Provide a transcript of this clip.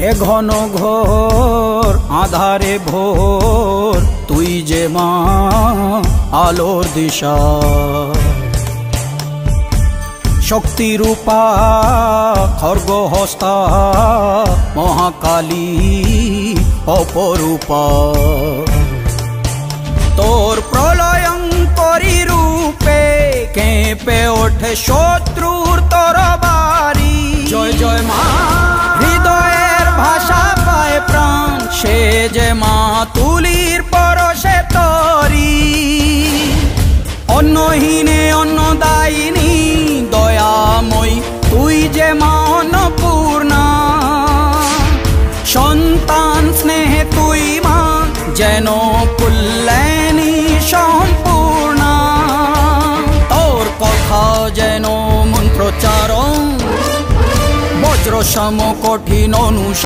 এ ঘন ঘোর আধারে ভোর তুই যে মা আলোর দিশা শক্তিরূপা খর্গহস্তা মহাকালী অপরূপা তোর প্রলয়ঙ্করী রূপে কেঁপে ওঠে শত্রুর তরবারি জয় জয় মা হৃদয়ের ভাষা পায় প্রাণ সে যে মা তুলির পরশে তরি অন্নহীনে অন্নদায়িনী দয়াময়ী তুই যে মা অন্নপূর্ণা সন্তান স্নেহে তুই মা যেন কল্যাণী সম্পূর্ণা তোর কথা যেন মন্ত্রোচ্চারণ বজ্র সম কঠিন অনু